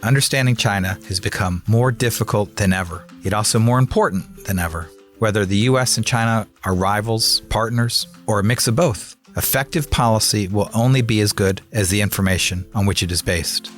understanding China has become more difficult than ever, yet also more important than ever. Whether the U.S. and China are rivals, partners, or a mix of both, effective policy will only be as good as the information on which it is based.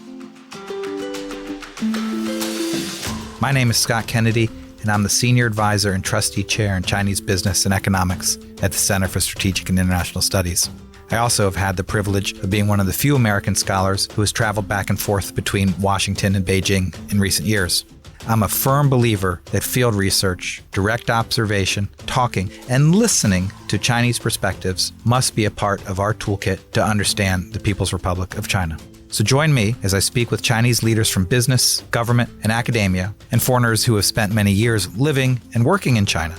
My name is Scott Kennedy, and I'm the Senior Advisor and Trustee Chair in Chinese Business and Economics at the Center for Strategic and International Studies. I also have had the privilege of being one of the few American scholars who has traveled back and forth between Washington and Beijing in recent years. I'm a firm believer that field research, direct observation, talking, and listening to Chinese perspectives must be a part of our toolkit to understand the People's Republic of China. So join me as I speak with Chinese leaders from business, government, and academia, and foreigners who have spent many years living and working in China.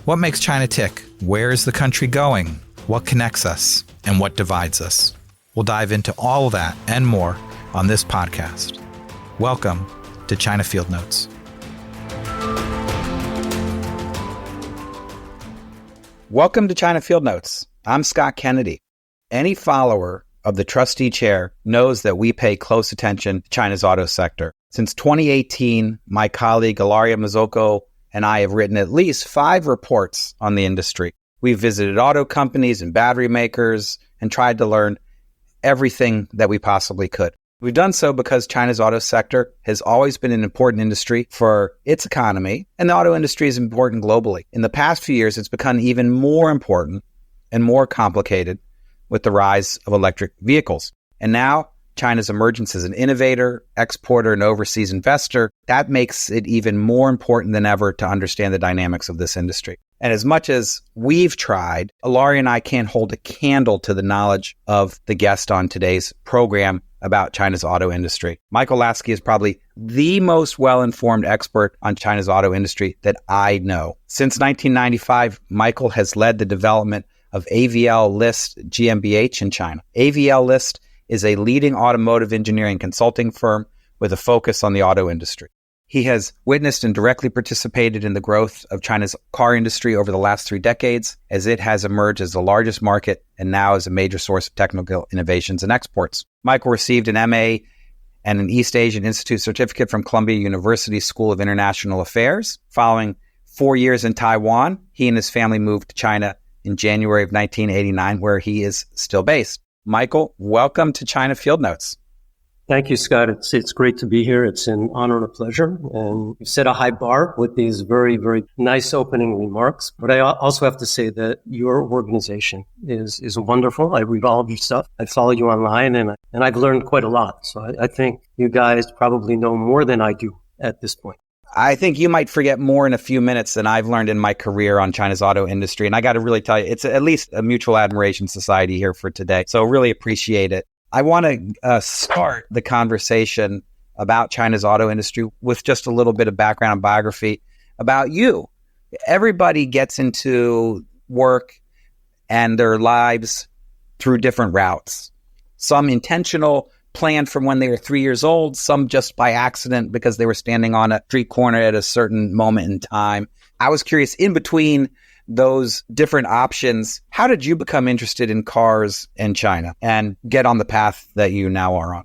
What makes China tick? Where is the country going? What connects us? And what divides us? We'll dive into all of that and more on this podcast. Welcome to China Field Notes. Welcome to China Field Notes. I'm Scott Kennedy. Any follower of the trustee chair knows that we pay close attention to China's auto sector. Since 2018, my colleague Ilaria Mazzocco and I have written at least 5 reports on the industry. We've visited auto companies and battery makers and tried to learn everything that we possibly could. We've done so because China's auto sector has always been an important industry for its economy, and the auto industry is important globally. In the past few years, it's become even more important and more complicated with the rise of electric vehicles. And now, China's emergence as an innovator, exporter, and overseas investor, that makes it even more important than ever to understand the dynamics of this industry. And as much as we've tried, Ilaria and I can't hold a candle to the knowledge of the guest on today's program about China's auto industry. Michael Laske is probably the most well-informed expert on China's auto industry that I know. Since 1995, Michael has led the development of AVL List GmbH in China. AVL List is a leading automotive engineering consulting firm with a focus on the auto industry. He has witnessed and directly participated in the growth of China's car industry over the last 3 decades, as it has emerged as the largest market and now is a major source of technical innovations and exports. Michael received an MA and an East Asian Institute certificate from Columbia University School of International Affairs. Following 4 years in Taiwan, he and his family moved to China in January of 1989, where he is still based. Michael, welcome to China Field Notes. Thank you, Scott. It's great to be here. It's an honor and a pleasure. And you've set a high bar with these very, very nice opening remarks. But I also have to say that your organization is wonderful. I read all of your stuff. I follow you online, and I've learned quite a lot. So I think you guys probably know more than I do at this point. I think you might forget more in a few minutes than I've learned in my career on China's auto industry. And I got to really tell you, it's at least a mutual admiration society here for today. So really appreciate it. I want to start the conversation about China's auto industry with just a little bit of background and biography about you. Everybody gets into work and their lives through different routes. Some intentional, planned from when they were 3 years old, some just by accident because they were standing on a street corner at a certain moment in time. I was curious, in between those different options, how did you become interested in cars in China and get on the path that you now are on?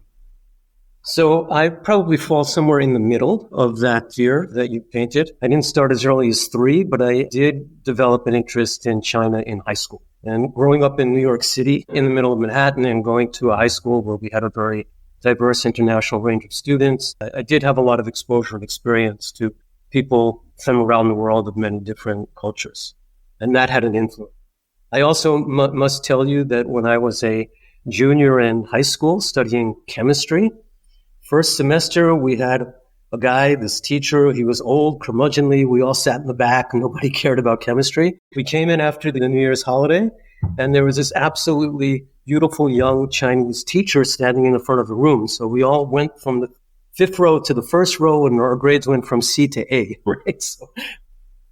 So I probably fall somewhere in the middle of that year that you painted. I didn't start as early as 3, but I did develop an interest in China in high school. And growing up in New York City, in the middle of Manhattan, and going to a high school where we had a very diverse international range of students, I did have a lot of exposure and experience to people from around the world of many different cultures. And that had an influence. I also must tell you that when I was a junior in high school studying chemistry, first semester we had a guy, this teacher, he was old, curmudgeonly. We all sat in the back. Nobody cared about chemistry. We came in after the New Year's holiday, and there was this absolutely beautiful young Chinese teacher standing in the front of the room. So we all went from the 5th row to the 1st row, and our grades went from C to A, right? So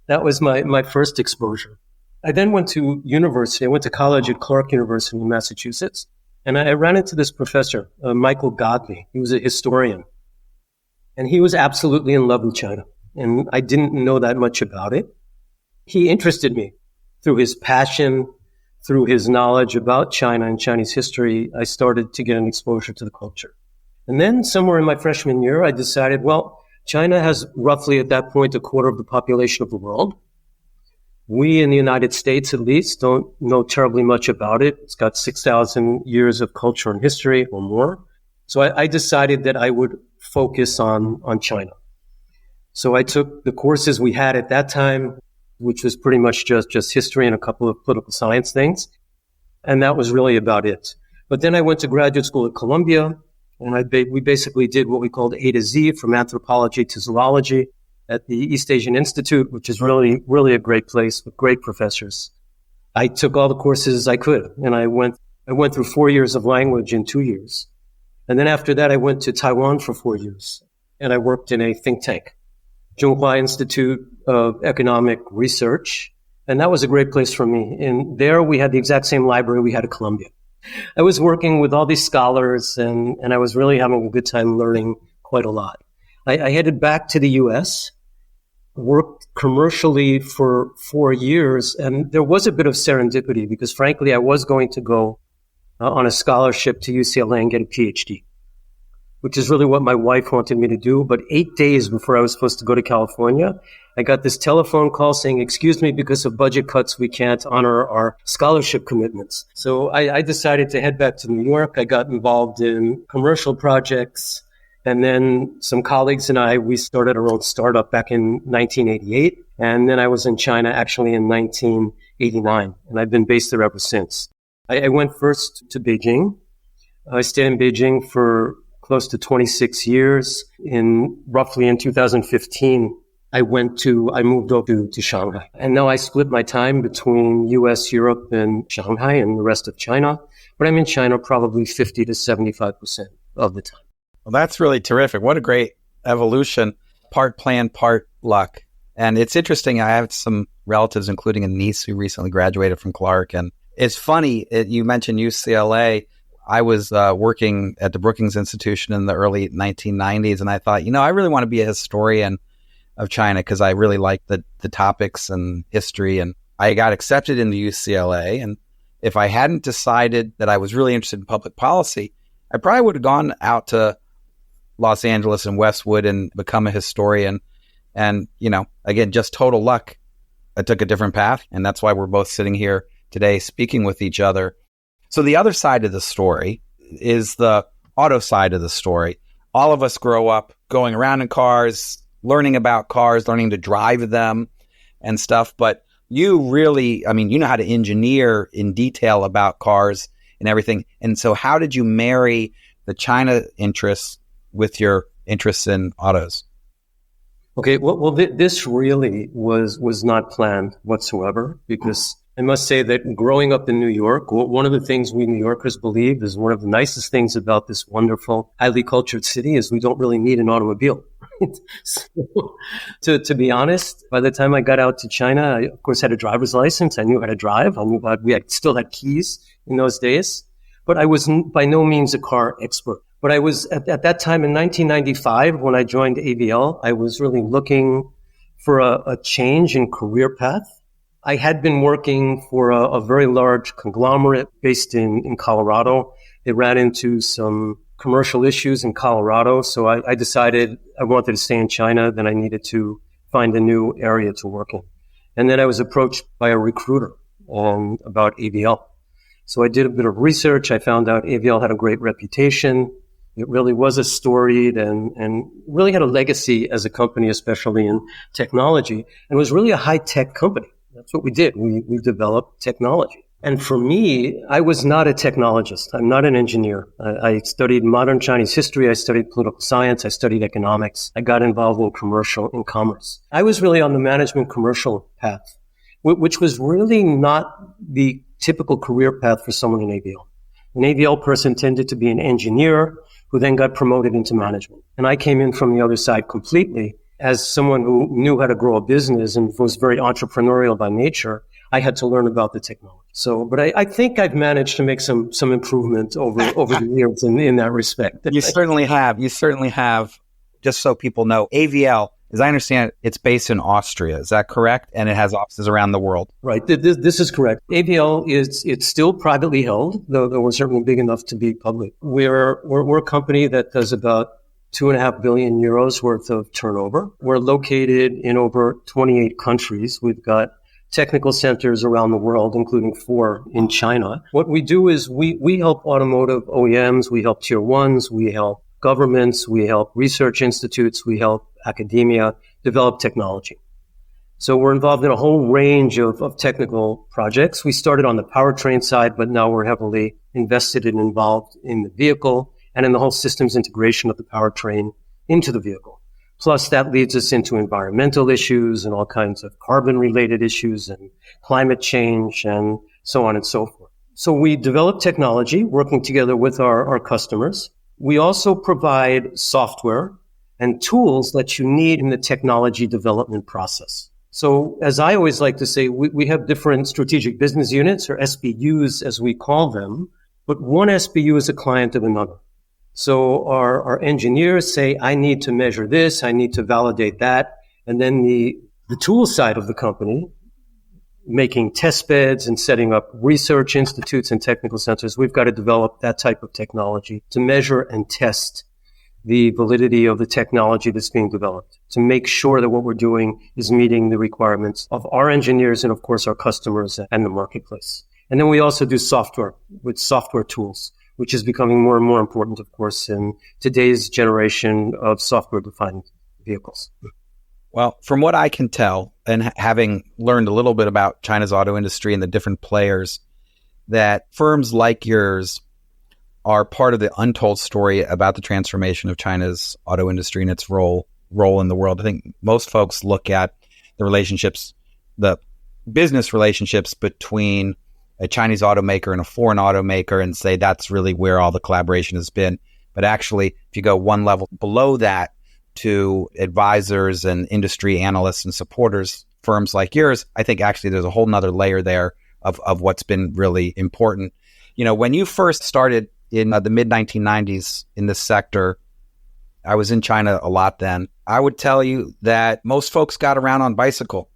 that was my first exposure. I then went to university. I went to college at Clark University in Massachusetts, and I ran into this professor, Michael Laske. He was a historian, and he was absolutely in love with China, and I didn't know that much about it. He interested me through his passion, through his knowledge about China and Chinese history. I started to get an exposure to the culture. And then somewhere in my freshman year, I decided, well, China has roughly at that point a quarter of the population of the world. We in the United States, at least, don't know terribly much about it. It's got 6,000 years of culture and history or more. So I decided that I would focus on China. So I took the courses we had at that time, which was pretty much just history and a couple of political science things. And that was really about it. But then I went to graduate school at Columbia, and we basically did what we called A to Z, from anthropology to zoology, at the East Asian Institute, which is really, really a great place with great professors. I took all the courses I could, and I went through 4 years of language in 2 years. And then after that, I went to Taiwan for 4 years, and I worked in a think tank, Zhonghua Institute of Economic Research, and that was a great place for me. And there we had the exact same library we had at Columbia. I was working with all these scholars, and I was really having a good time learning quite a lot. I headed back to the U.S., worked commercially for 4 years, and there was a bit of serendipity because, frankly, I was going to go on a scholarship to UCLA and get a PhD, which is really what my wife wanted me to do. But 8 days before I was supposed to go to California, I got this telephone call saying, excuse me, because of budget cuts, we can't honor our scholarship commitments. So I decided to head back to New York. I got involved in commercial projects. And then some colleagues and we started our own startup back in 1988. And then I was in China actually in 1989. And I've been based there ever since. I went first to Beijing. I stayed in Beijing for close to 26 years. Roughly in 2015, I moved over to Shanghai. And now I split my time between US, Europe, and Shanghai and the rest of China. But I'm in China probably 50 to 75% of the time. Well, that's really terrific. What a great evolution. Part plan, part luck. And it's interesting. I have some relatives, including a niece who recently graduated from Clark. And it's funny, you mentioned UCLA. I was working at the Brookings Institution in the early 1990s, and I thought, I really want to be a historian of China because I really like the topics and history. And I got accepted into UCLA. And if I hadn't decided that I was really interested in public policy, I probably would have gone out to Los Angeles and Westwood and become a historian. And, again, just total luck. I took a different path. And that's why we're both sitting here today speaking with each other. So the other side of the story is the auto side of the story. All of us grow up going around in cars, learning about cars, learning to drive them and stuff. But you really, you know how to engineer in detail about cars and everything. And so how did you marry the China interests with your interests in autos? Okay, well, this really was not planned whatsoever, because I must say that growing up in New York, one of the things we New Yorkers believe is one of the nicest things about this wonderful, highly cultured city is we don't really need an automobile. So, to be honest, by the time I got out to China, I, of course, had a driver's license. I knew how to drive. Still had keys in those days, but I was by no means a car expert. But I was at that time in 1995, when I joined AVL, I was really looking for a change in career path. I had been working for a very large conglomerate based in Colorado. They ran into some commercial issues in Colorado. So I decided I wanted to stay in China. Then I needed to find a new area to work in. And then I was approached by a recruiter about AVL. So I did a bit of research. I found out AVL had a great reputation. It really was a storied and really had a legacy as a company, especially in technology, and was really a high-tech company. That's what we did. We developed technology. And for me, I was not a technologist. I'm not an engineer. I studied modern Chinese history. I studied political science. I studied economics. I got involved in commerce. I was really on the management commercial path, which was really not the typical career path for someone in AVL. An AVL person tended to be an engineer who then got promoted into management. And I came in from the other side completely. As someone who knew how to grow a business and was very entrepreneurial by nature, I had to learn about the technology. But I think I've managed to make some improvement over the years in that respect. You certainly have. Just so people know, AVL, As I understand it, it's based in Austria. Is that correct? And it has offices around the world. Right. This is correct. AVL it's still privately held, though we're certainly big enough to be public. We're a company that does about 2.5 billion euros worth of turnover. We're located in over 28 countries. We've got technical centers around the world, including 4 in China. What we do is we help automotive OEMs, we help tier ones, we help governments, we help research institutes, we help academia develop technology. So we're involved in a whole range of technical projects. We started on the powertrain side, but now we're heavily invested and involved in the vehicle and in the whole systems integration of the powertrain into the vehicle. Plus, that leads us into environmental issues and all kinds of carbon-related issues and climate change and so on and so forth. So we develop technology working together with our customers. We also provide software and tools that you need in the technology development process. So as I always like to say, we have different strategic business units, or SBUs as we call them, but one SBU is a client of another. So our engineers say, I need to measure this, I need to validate that. And then the tool side of the company, making test beds and setting up research institutes and technical centers, we've got to develop that type of technology to measure and test the validity of the technology that's being developed, to make sure that what we're doing is meeting the requirements of our engineers and, of course, our customers and the marketplace. And then we also do software with software tools, which is becoming more and more important, of course, in today's generation of software-defined vehicles. Well, from what I can tell, and having learned a little bit about China's auto industry and the different players, that firms like yours are part of the untold story about the transformation of China's auto industry and its role in the world. I think most folks look at the relationships, the business relationships between a Chinese automaker and a foreign automaker and say that's really where all the collaboration has been. But actually, if you go one level below that to advisors and industry analysts and supporters, firms like yours, I think actually there's a whole nother layer there of what's been really important. You know, when you first started in the mid-1990s in this sector, I was in China a lot then. I would tell you that most folks got around on bicycle.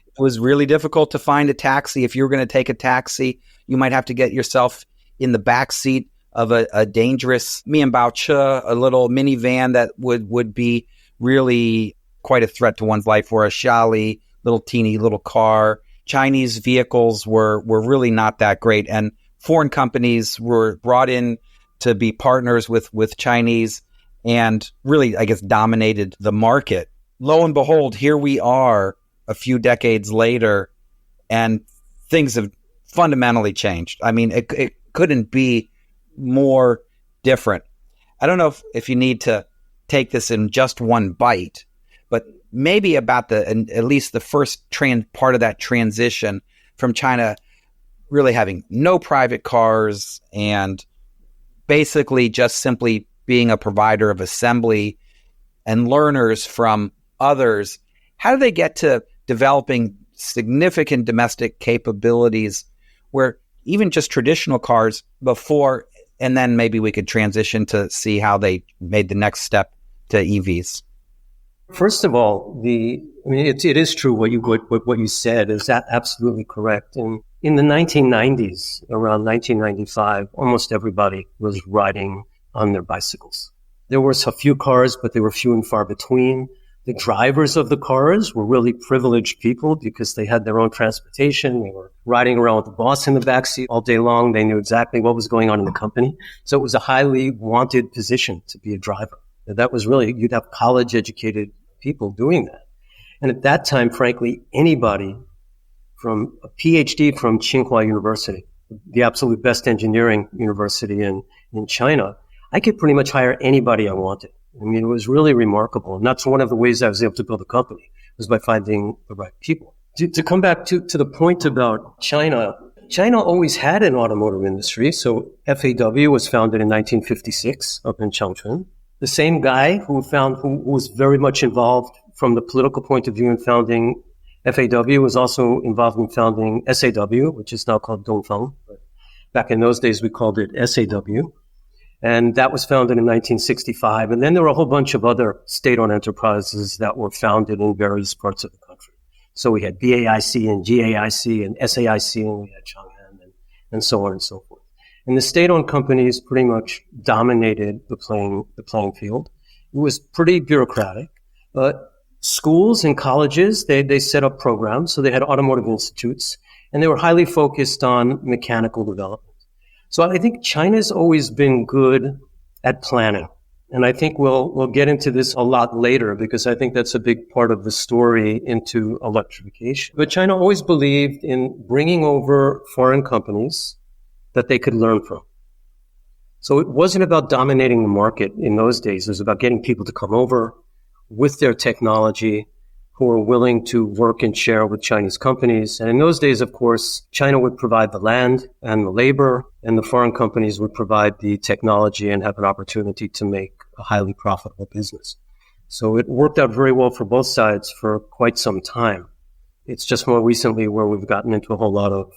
It was really difficult to find a taxi. If you were going to take a taxi, you might have to get yourself in the back seat of a dangerous mianbaoche, a little minivan that would be really quite a threat to one's life, or a Xiaoli, little teeny little car. Chinese vehicles were really not that great. And foreign companies were brought in to be partners with Chinese and really, I guess, dominated the market. Lo and behold, here we are a few decades later, and things have fundamentally changed. I mean, it couldn't be more different. I don't know if you need to take this in just one bite, but maybe about at least the first part of that transition from China really having no private cars and basically just simply being a provider of assembly and learners from others. How do they get to developing significant domestic capabilities where even just traditional cars before, and then maybe we could transition to see how they made the next step to EVs? First of all, it is true what you said is that absolutely correct. And in the 1990s, around 1995, almost everybody was riding on their bicycles. There were a few cars, but they were few and far between. The drivers of the cars were really privileged people because they had their own transportation. They were riding around with the boss in the backseat all day long. They knew exactly what was going on in the company. So it was a highly wanted position to be a driver. And that was really, you'd have college-educated people doing that. And at that time, frankly, anybody from a PhD from Tsinghua University, the absolute best engineering university in China, I could pretty much hire anybody I wanted. I mean, it was really remarkable. And that's one of the ways I was able to build a company, was by finding the right people. To come back to the point about China always had an automotive industry. So FAW was founded in 1956 up in Changchun. The same guy who was very much involved from the political point of view in founding FAW was also involved in founding SAW, which is now called Dongfeng. But back in those days, we called it SAW. And that was founded in 1965. And then there were a whole bunch of other state-owned enterprises that were founded in various parts of the country. So we had BAIC and GAIC and SAIC, and we had Chang'an and so on and so forth. And the state-owned companies pretty much dominated the playing field. It was pretty bureaucratic. But schools and colleges, they set up programs. So they had automotive institutes, and they were highly focused on mechanical development. So I think China's always been good at planning. And I think we'll get into this a lot later because I think that's a big part of the story into electrification. But China always believed in bringing over foreign companies that they could learn from. So it wasn't about dominating the market in those days. It was about getting people to come over with their technology who were willing to work and share with Chinese companies. And in those days, of course, China would provide the land and the labor, and the foreign companies would provide the technology and have an opportunity to make a highly profitable business. So it worked out very well for both sides for quite some time. It's just more recently where we've gotten into a whole lot of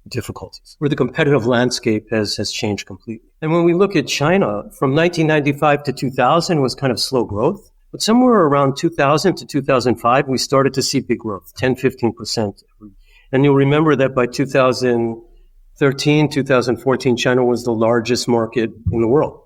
difficulties, where the competitive landscape has changed completely. And when we look at China, from 1995 to 2000 was kind of slow growth. But somewhere around 2000 to 2005, we started to see big growth, 10, 15%. And you'll remember that by 2013, 2014, China was the largest market in the world.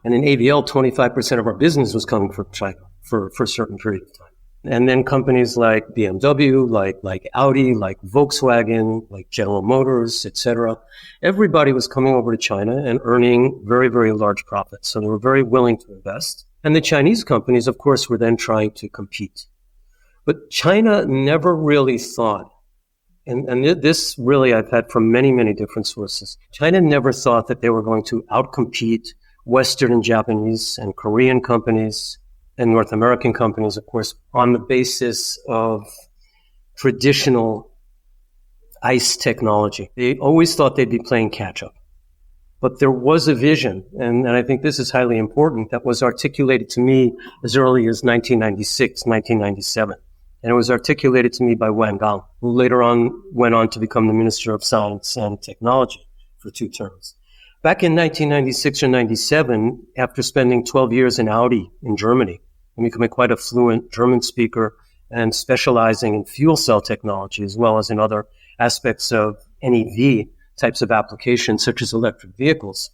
And in AVL, 25% of our business was coming from China for a certain period of time. And then companies like BMW, like Audi, like Volkswagen, like General Motors, etc. Everybody was coming over to China and earning very, very large profits. So they were very willing to invest. And the Chinese companies, of course, were then trying to compete. But China never really thought, and this really I've had from many, many different sources, China never thought that they were going to outcompete Western and Japanese and Korean companies and North American companies, of course, on the basis of traditional ICE technology. They always thought they'd be playing catch-up. But there was a vision, and I think this is highly important, that was articulated to me as early as 1996, 1997. And it was articulated to me by Wang Gang, who later on went on to become the Minister of Science and Technology for 2 terms. Back in 1996 or 97, after spending 12 years in Audi in Germany, and becoming quite a fluent German speaker and specializing in fuel cell technology as well as in other aspects of NEV types of applications such as electric vehicles,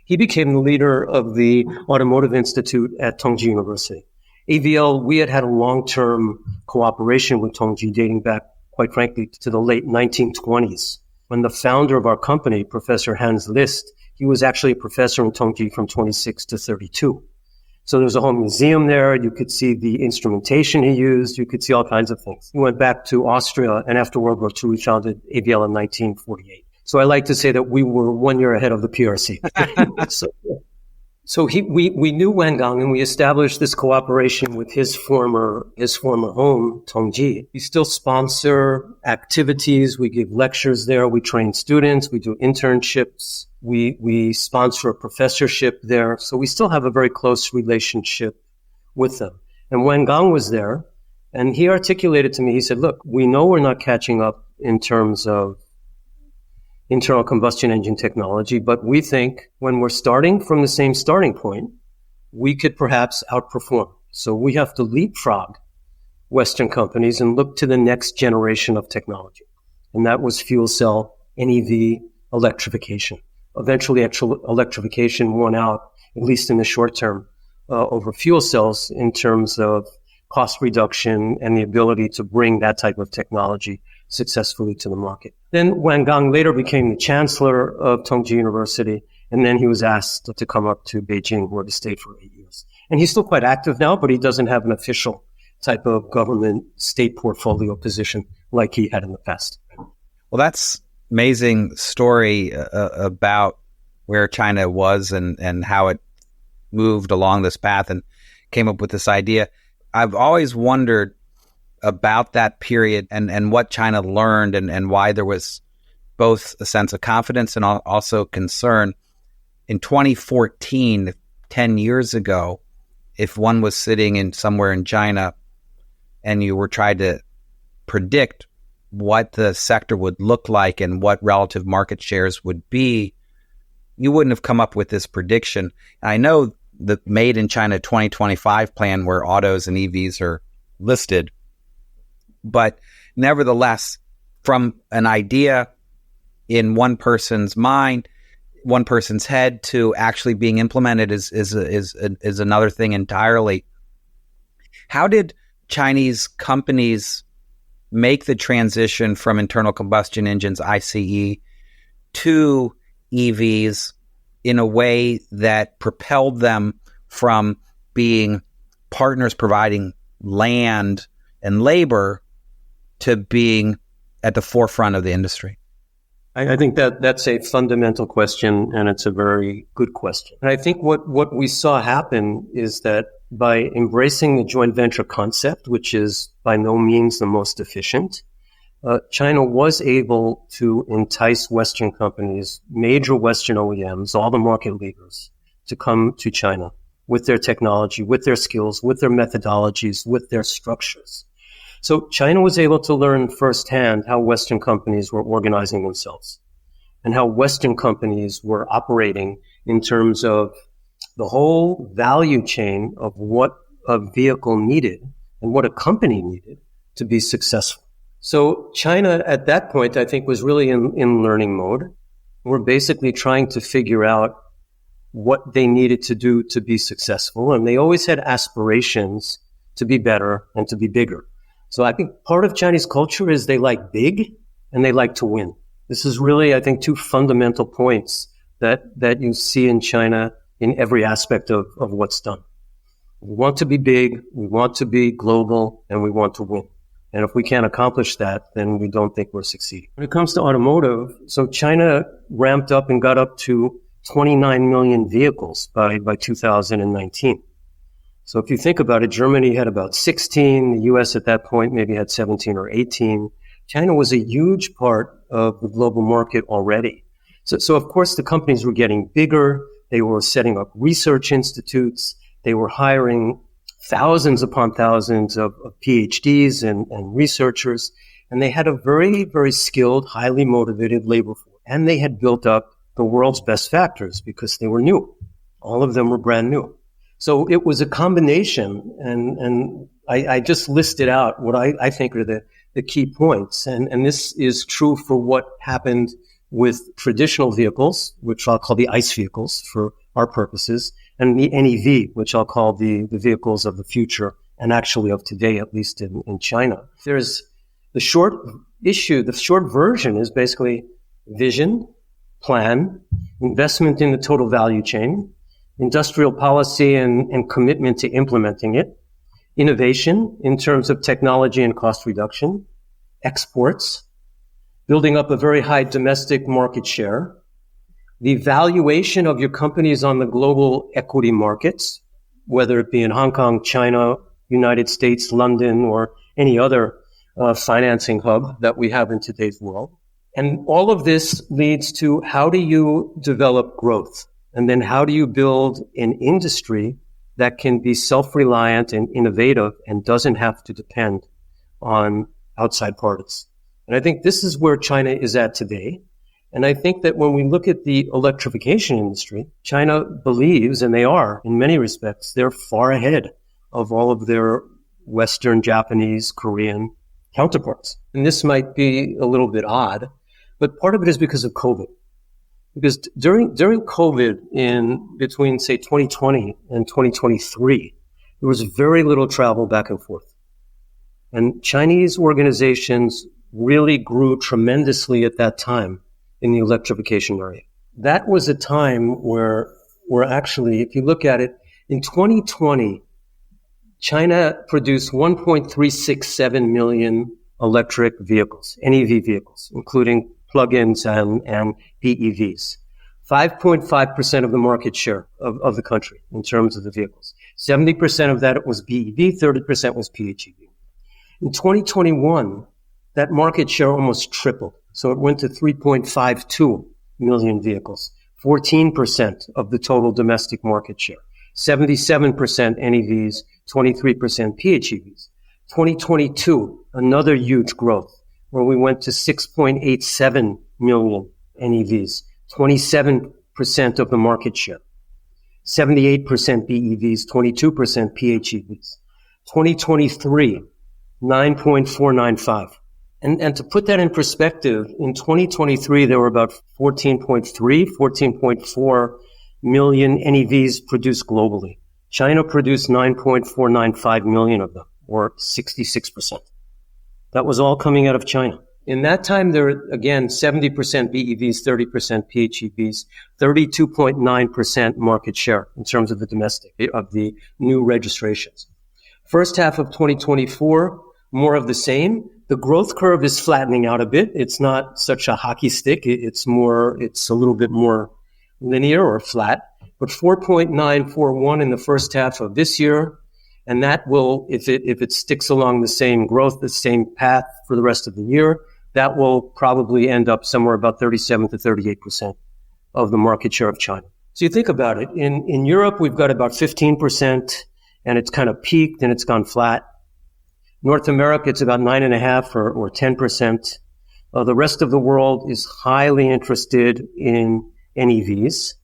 he became the leader of the Automotive Institute at Tongji University. AVL, we had a long-term cooperation with Tongji dating back, quite frankly, to the late 1920s. When the founder of our company, Professor Hans List, he was actually a professor in Tongji from 26 to 32. So there's a whole museum there. You could see the instrumentation he used. You could see all kinds of things. He went back to Austria, and after World War II, we founded AVL in 1948. So I like to say that we were 1 year ahead of the PRC. So we knew Wang Gang, and we established this cooperation with his former home, Tongji. We still sponsor activities. We give lectures there. We train students. We do internships. We sponsor a professorship there. So we still have a very close relationship with them. And Wang Gang was there, and he articulated to me, he said, look, we know we're not catching up in terms of internal combustion engine technology, but we think when we're starting from the same starting point, we could perhaps outperform. So we have to leapfrog Western companies and look to the next generation of technology. And that was fuel cell, NEV, electrification. Eventually, actual electrification won out, at least in the short term, over fuel cells in terms of cost reduction and the ability to bring that type of technology successfully to the market. Then Wang Gang later became the chancellor of Tongji University, and then he was asked to come up to Beijing, where he stayed for 8 years. And he's still quite active now, but he doesn't have an official type of government state portfolio position like he had in the past. Well, that's amazing story about where China was and how it moved along this path and came up with this idea. I've always wondered about that period and what China learned and why there was both a sense of confidence and also concern. In 2014, 10 years ago, if one was sitting somewhere in China and you were trying to predict what the sector would look like and what relative market shares would be, you wouldn't have come up with this prediction. I know the Made in China 2025 plan where autos and EVs are listed, but nevertheless, from an idea in one person's mind, one person's head, to actually being implemented is another thing entirely. How did Chinese companies make the transition from internal combustion engines, ICE, to EVs in a way that propelled them from being partners providing land and labor to being at the forefront of the industry? I think that's a fundamental question, and it's a very good question. And I think what we saw happen is that by embracing the joint venture concept, which is by no means the most efficient, China was able to entice Western companies, major Western OEMs, all the market leaders, to come to China with their technology, with their skills, with their methodologies, with their structures. So China was able to learn firsthand how Western companies were organizing themselves and how Western companies were operating in terms of the whole value chain of what a vehicle needed and what a company needed to be successful. So China at that point, I think, was really in learning mode. We're basically trying to figure out what they needed to do to be successful. And they always had aspirations to be better and to be bigger. So I think part of Chinese culture is they like big and they like to win. This is really, I think, two fundamental points that you see in China in every aspect of what's done. We want to be big, we want to be global, and we want to win. And if we can't accomplish that, then we don't think we're succeeding. When it comes to automotive, so China ramped up and got up to 29 million vehicles by 2019. So if you think about it, Germany had about 16, the US at that point maybe had 17 or 18. China was a huge part of the global market already. So of course the companies were getting bigger, they were setting up research institutes, they were hiring thousands upon thousands of PhDs and researchers, and they had a very, very skilled, highly motivated labor force. And they had built up the world's best factories because they were new. All of them were brand new. So it was a combination, and I just listed out what I think are the key points. And this is true for what happened with traditional vehicles, which I'll call the ICE vehicles for our purposes, and the NEV, which I'll call the vehicles of the future, and actually of today, at least in China. There's the short version is basically vision, plan, investment in the total value chain, industrial policy and commitment to implementing it, innovation in terms of technology and cost reduction, exports, building up a very high domestic market share, the valuation of your companies on the global equity markets, whether it be in Hong Kong, China, United States, London, or any other financing hub that we have in today's world. And all of this leads to how do you develop growth? And then how do you build an industry that can be self-reliant and innovative and doesn't have to depend on outside parties? And I think this is where China is at today. And I think that when we look at the electrification industry, China believes, and they are in many respects, they're far ahead of all of their Western, Japanese, Korean counterparts. And this might be a little bit odd, but part of it is because of COVID. Because during COVID, in between, say, 2020 and 2023, there was very little travel back and forth. And Chinese organizations really grew tremendously at that time in the electrification area. That was a time where actually, if you look at it, in 2020, China produced 1.367 million electric vehicles, NEV vehicles, including plug-ins and BEVs. 5.5% of the market share of the country in terms of the vehicles. 70% of that was BEV, 30% was PHEV. In 2021, that market share almost tripled. So it went to 3.52 million vehicles, 14% of the total domestic market share, 77% NEVs, 23% PHEVs. 2022, another huge growth, where we went to 6.87 million NEVs, 27% of the market share. 78% BEVs, 22% PHEVs. 2023, 9.495. And to put that in perspective, in 2023, there were about 14.4 million NEVs produced globally. China produced 9.495 million of them, or 66%. That was all coming out of China. In that time, there were, again, 70% BEVs, 30% PHEVs, 32.9% market share in terms of the domestic, of the new registrations. First half of 2024, more of the same. The growth curve is flattening out a bit. It's not such a hockey stick. It's a little bit more linear or flat. But 4.941 in the first half of this year, and that will, if it sticks along the same growth, the same path for the rest of the year, that will probably end up somewhere about 37 to 38% of the market share of China. So you think about it. In Europe, we've got about 15%, and it's kind of peaked and it's gone flat. North America, it's about 9.5 or 10%. The rest of the world is highly interested in NEVs,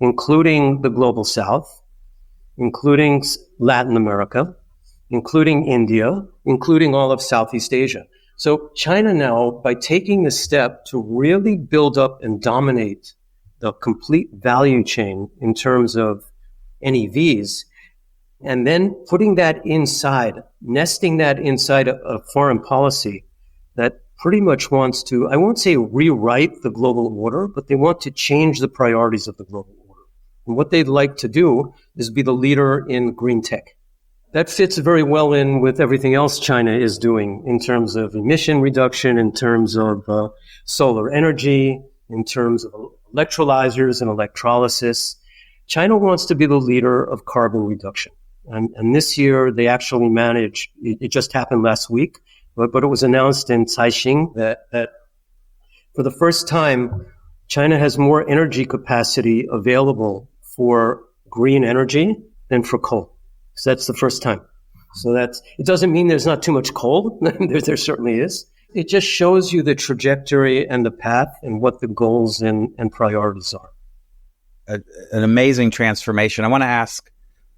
including the global south, including Latin America, including India, including all of Southeast Asia. So China now, by taking the step to really build up and dominate the complete value chain in terms of NEVs, and then putting that inside, nesting that inside a foreign policy that pretty much wants to, I won't say rewrite the global order, but they want to change the priorities of the global order. And what they'd like to do is be the leader in green tech. That fits very well in with everything else China is doing in terms of emission reduction, in terms of solar energy, in terms of electrolyzers and electrolysis. China wants to be the leader of carbon reduction. And this year, they actually managed, it just happened last week, but it was announced in Caixin that for the first time, China has more energy capacity available for green energy than for coal. So that's the first time. So it doesn't mean there's not too much coal. there certainly is. It just shows you the trajectory and the path and what the goals and priorities are. An amazing transformation. I want to ask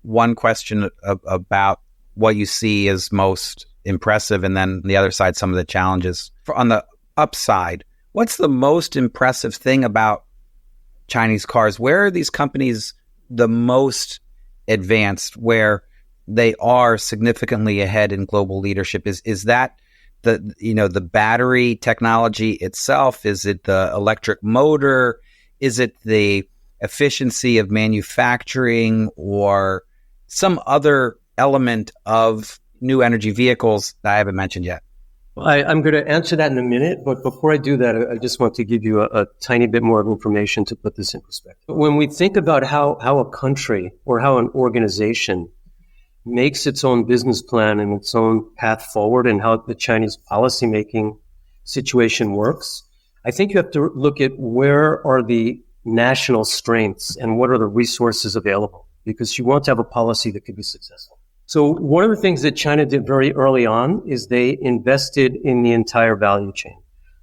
one question about what you see as most impressive, and then on the other side, some of the challenges. On the upside, what's the most impressive thing about Chinese cars? Where are these companies the most advanced, where they are significantly ahead in global leadership? Is that the battery technology itself? Is it the electric motor? Is it the efficiency of manufacturing, or some other element of new energy vehicles that I haven't mentioned yet? I'm going to answer that in a minute, but before I do that, I just want to give you a tiny bit more of information to put this in perspective. When we think about how a country or how an organization makes its own business plan and its own path forward, and how the Chinese policymaking situation works, I think you have to look at where are the national strengths and what are the resources available, because you want to have a policy that could be successful. So one of the things that China did very early on is they invested in the entire value chain.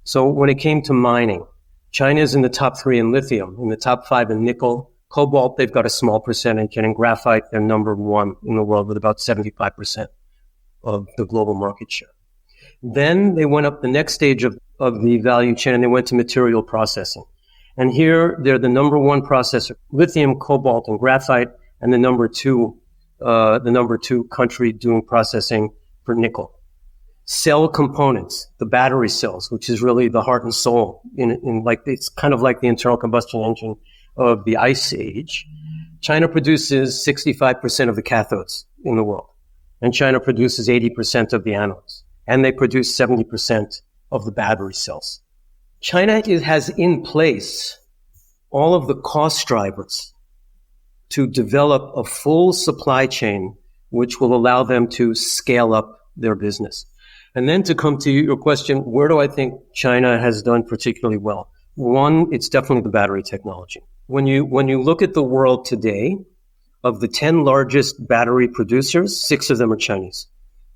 So when it came to mining, China is in the top 3 in lithium, in the top 5 in nickel. Cobalt, they've got a small percentage, and in graphite, they're number 1 in the world with about 75% of the global market share. Then they went up the next stage of the value chain, and they went to material processing. And here, they're the number 1 processor, lithium, cobalt, and graphite, and the number two country doing processing for nickel. Cell components, the battery cells, which is really the heart and soul it's kind of like the internal combustion engine of the Ice Age. China produces 65% of the cathodes in the world, and China produces 80% of the anodes, and they produce 70% of the battery cells. China has in place all of the cost drivers to develop a full supply chain, which will allow them to scale up their business. And then to come to your question, where do I think China has done particularly well? One, it's definitely the battery technology. When you look at the world today, of the 10 largest battery producers, 6 of them are Chinese.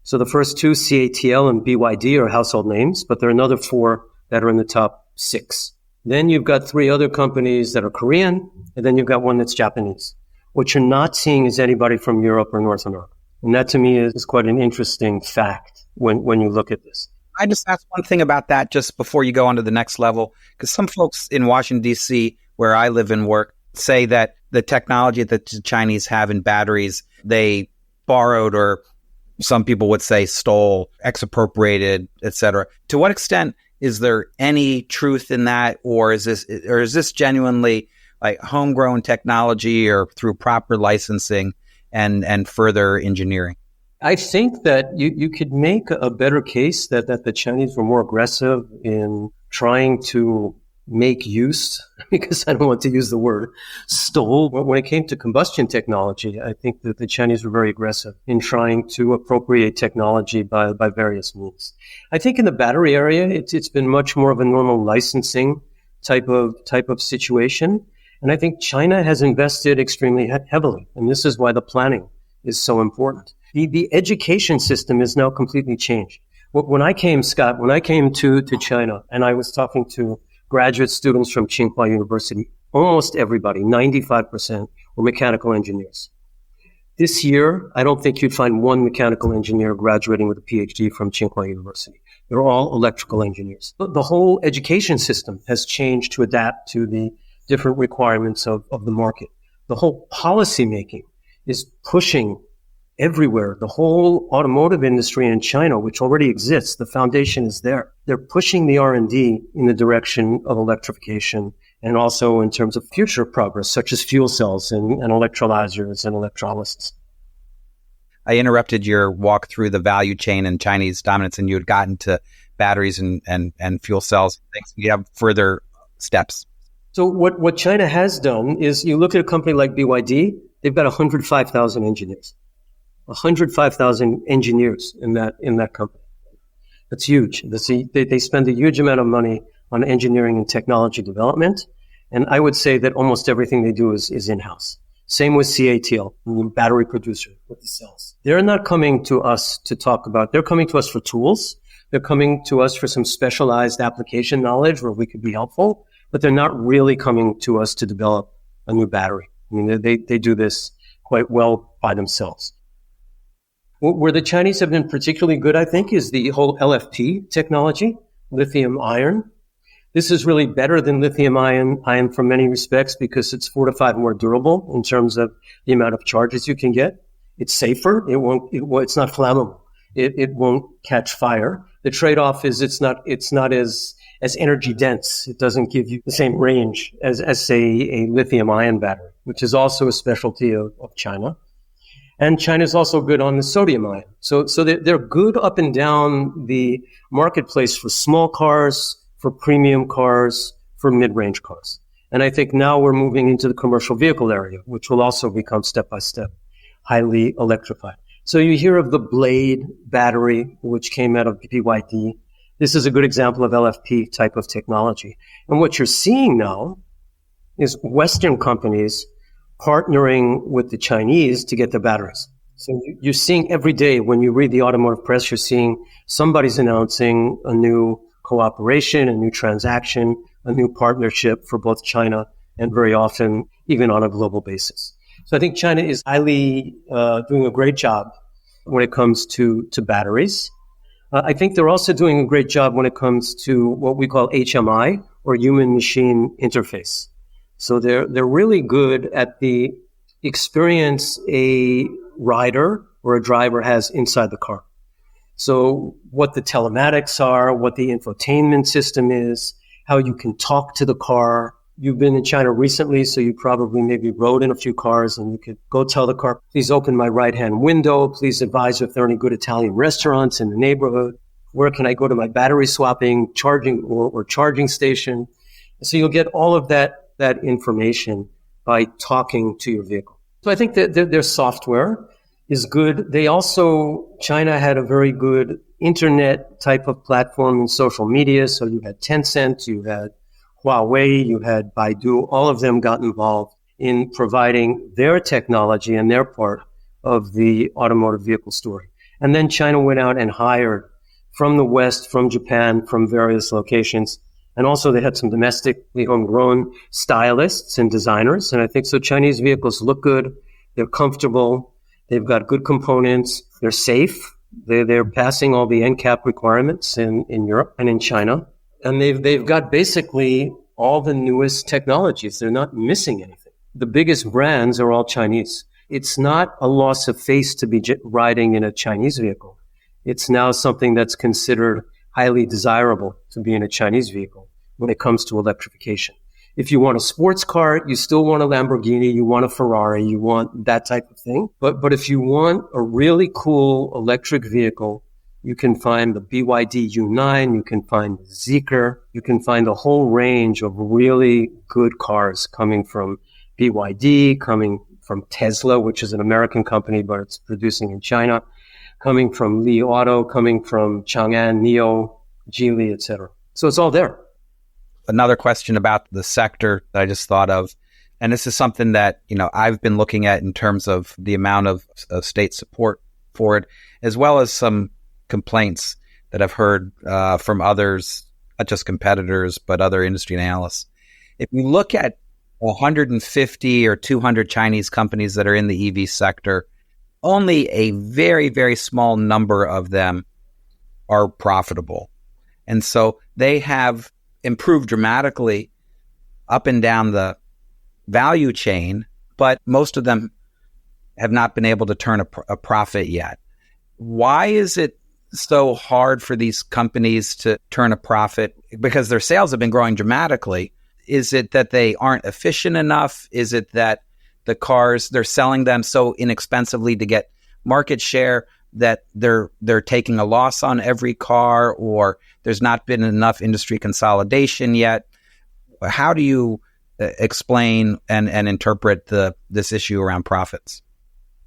So the first 2, CATL and BYD, are household names, but there are another 4 that are in the top 6. Then you've got three other companies that are Korean, and then you've got one that's Japanese. What you're not seeing is anybody from Europe or North America. And that to me is quite an interesting fact when you look at this. I just ask one thing about that just before you go on to the next level, because some folks in Washington, D.C., where I live and work, say that the technology that the Chinese have in batteries, they borrowed, or some people would say stole, expropriated, et cetera. To what extent is there any truth in that, or is this genuinely like homegrown technology or through proper licensing and further engineering? I think that you could make a better case that the Chinese were more aggressive in trying to make use, because I don't want to use the word stole. When it came to combustion technology, I think that the Chinese were very aggressive in trying to appropriate technology by various means. I think in the battery area, it's been much more of a normal licensing type of situation. And I think China has invested extremely heavily. And this is why the planning is so important. The education system is now completely changed. When I came to China and I was talking to graduate students from Tsinghua University, almost everybody, 95%, were mechanical engineers. This year, I don't think you'd find one mechanical engineer graduating with a PhD from Tsinghua University. They're all electrical engineers. But the whole education system has changed to adapt to the different requirements of the market. The whole policy making is pushing everywhere. The whole automotive industry in China, which already exists, the foundation is there. They're pushing the R&D in the direction of electrification, and also in terms of future progress, such as fuel cells and electrolyzers and electrolysis. I interrupted your walk through the value chain and Chinese dominance, and you had gotten to batteries and fuel cells. Things. You have further steps. So what China has done is, you look at a company like BYD, they've got 105,000 engineers. 105,000 engineers in that company. That's huge. They spend a huge amount of money on engineering and technology development. And I would say that almost everything they do is in-house. Same with CATL, the battery producer with the cells. They're not coming to us to talk about, they're coming to us for tools. They're coming to us for some specialized application knowledge where we could be helpful, but they're not really coming to us to develop a new battery. I mean, they do this quite well by themselves. Where the Chinese have been particularly good, I think, is the whole LFP technology, lithium ion. This is really better than lithium ion from many respects, because it's 4 to 5 more durable in terms of the amount of charges you can get. It's safer. It's not flammable. It won't catch fire. The trade-off is it's not as energy dense. It doesn't give you the same range as say a lithium ion battery, which is also a specialty of China. And China's also good on the sodium ion. So they're good up and down the marketplace for small cars, for premium cars, for mid-range cars. And I think now we're moving into the commercial vehicle area, which will also become step-by-step highly electrified. So you hear of the Blade battery, which came out of BYD. This is a good example of LFP type of technology. And what you're seeing now is Western companies partnering with the Chinese to get the batteries. So you're seeing every day when you read the automotive press, you're seeing somebody's announcing a new cooperation, a new transaction, a new partnership for both China and very often even on a global basis. So I think China is highly doing a great job when it comes to batteries. I think they're also doing a great job when it comes to what we call HMI, or human-machine interface. So they're really good at the experience a rider or a driver has inside the car. So what the telematics are, what the infotainment system is, how you can talk to the car. You've been in China recently, so you probably maybe rode in a few cars, and you could go tell the car, please open my right-hand window. Please advise if there are any good Italian restaurants in the neighborhood. Where can I go to my battery swapping, charging or charging station? So you'll get all of that information by talking to your vehicle. So I think that their software is good. China had a very good internet type of platform in social media. So you had Tencent, you had Huawei, you had Baidu. All of them got involved in providing their technology and their part of the automotive vehicle story. And then China went out and hired from the West, from Japan, from various locations, And also they had some domestically homegrown stylists and designers. And I think so Chinese vehicles look good. They're comfortable. They've got good components. They're safe. They're passing all the NCAP requirements in Europe and in China. And they've got basically all the newest technologies. They're not missing anything. The biggest brands are all Chinese. It's not a loss of face to be riding in a Chinese vehicle. It's now something that's considered highly desirable to be in a Chinese vehicle when it comes to electrification. If you want a sports car, you still want a Lamborghini, you want a Ferrari, you want that type of thing. But if you want a really cool electric vehicle, you can find the BYD U9, you can find the Zeekr, you can find a whole range of really good cars coming from BYD, coming from Tesla, which is an American company, but it's producing in China, coming from Li Auto, coming from Chang'an, NIO, Geely, etc. So it's all there. Another question about the sector that I just thought of, and this is something that, I've been looking at in terms of the amount of state support for it, as well as some complaints that I've heard from others, not just competitors, but other industry analysts. If you look at 150 or 200 Chinese companies that are in the EV sector, only a very, very small number of them are profitable. And so they have improved dramatically up and down the value chain, but most of them have not been able to turn a profit yet. Why is it so hard for these companies to turn a profit? Because their sales have been growing dramatically. Is it that they aren't efficient enough? Is it that the cars, they're selling them so inexpensively to get market share that they're taking a loss on every car, or there's not been enough industry consolidation yet? How do you explain and interpret this issue around profits?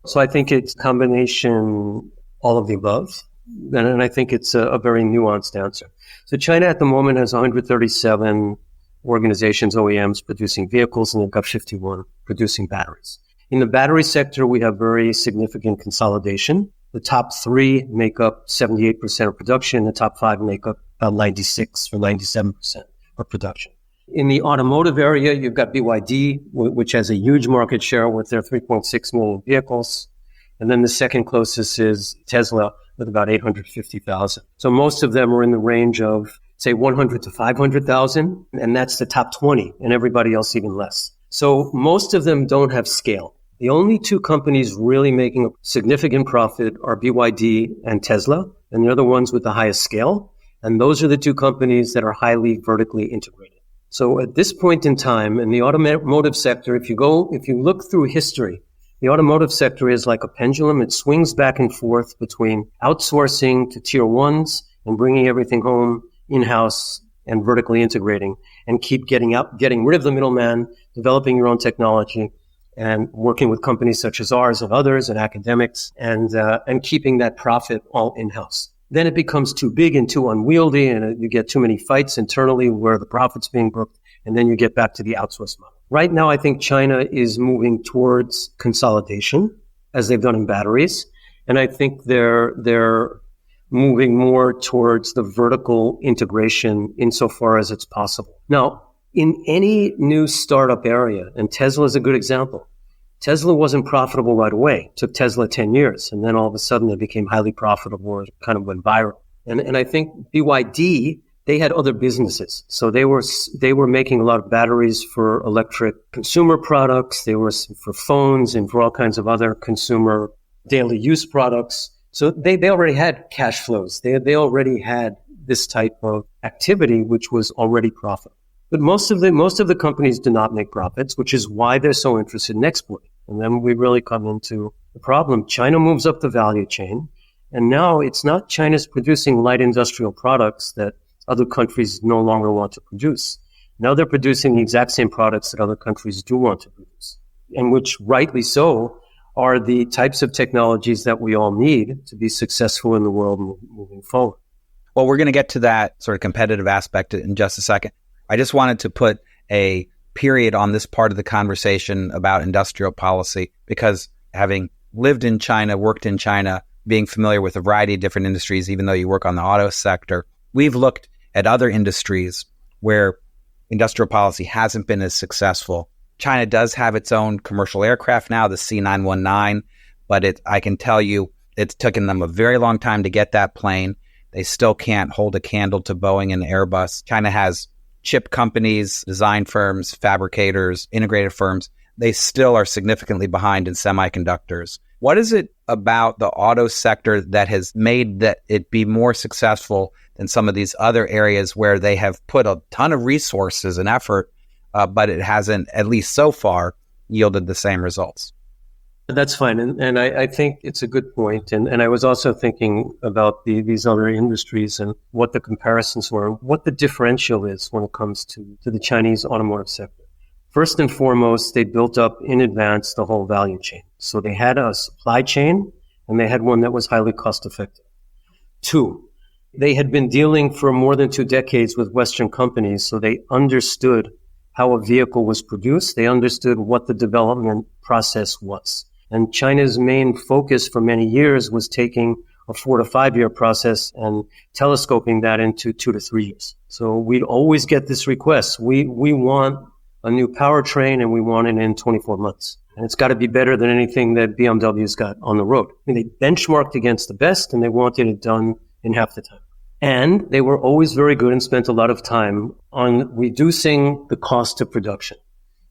So I think it's a combination, all of the above. And I think it's a very nuanced answer. So China at the moment has 137 organizations, OEMs, producing vehicles, and they've got 51 producing batteries. In the battery sector, we have very significant consolidation. The top three make up 78% of production. The top five make up about 96 or 97% of production. In the automotive area, you've got BYD, which has a huge market share with their 3.6 million vehicles. And then the second closest is Tesla with about 850,000. So most of them are in the range of, say, 100 to 500,000. And that's the top 20, and everybody else even less. So most of them don't have scale. The only two companies really making a significant profit are BYD and Tesla, and they're the ones with the highest scale. And those are the two companies that are highly vertically integrated. So at this point in time, in the automotive sector, if you look through history, the automotive sector is like a pendulum. It swings back and forth between outsourcing to tier ones and bringing everything home in-house and vertically integrating, and keep getting rid of the middleman, developing your own technology, and working with companies such as ours and others and academics, and keeping that profit all in-house. Then it becomes too big and too unwieldy, and you get too many fights internally where the profit's being booked, and then you get back to the outsource model. Right now, I think China is moving towards consolidation, as they've done in batteries, and I think they're moving more towards the vertical integration insofar as it's possible. Now, in any new startup area, and Tesla is a good example, Tesla wasn't profitable right away. It took Tesla 10 years, and then all of a sudden it became highly profitable and kind of went viral. And I think BYD, they had other businesses. So they were making a lot of batteries for electric consumer products. They were for phones and for all kinds of other consumer daily use products. So they already had cash flows. They already had this type of activity, which was already profitable. But most of the companies do not make profits, which is why they're so interested in exporting. And then we really come into the problem. China moves up the value chain, and now it's not China's producing light industrial products that other countries no longer want to produce. Now they're producing the exact same products that other countries do want to produce, and which, rightly so, are the types of technologies that we all need to be successful in the world moving forward. Well, we're going to get to that sort of competitive aspect in just a second. I just wanted to put a period on this part of the conversation about industrial policy, because having lived in China, worked in China, being familiar with a variety of different industries, even though you work on the auto sector, we've looked at other industries where industrial policy hasn't been as successful. China does have its own commercial aircraft now, the C919, but I can tell you it's taken them a very long time to get that plane. They still can't hold a candle to Boeing and Airbus. China has chip companies, design firms, fabricators, integrated firms. They still are significantly behind in semiconductors. What is it about the auto sector that has made that it be more successful than some of these other areas where they have put a ton of resources and effort, but it hasn't, at least so far, yielded the same results? That's fine. And I think it's a good point. And I was also thinking about these other industries and what the comparisons were, what the differential is when it comes to the Chinese automotive sector. First and foremost, they built up in advance the whole value chain. So they had a supply chain and they had one that was highly cost effective. Two, they had been dealing for more than 2 decades with Western companies, so they understood how a vehicle was produced. They understood what the development process was. And China's main focus for many years was taking a 4 to 5 year process and telescoping that into 2 to 3 years. So we'd always get this request. We want a new powertrain and we want it in 24 months. And it's got to be better than anything that BMW's got on the road. I mean, they benchmarked against the best and they wanted it done in half the time. And they were always very good and spent a lot of time on reducing the cost of production.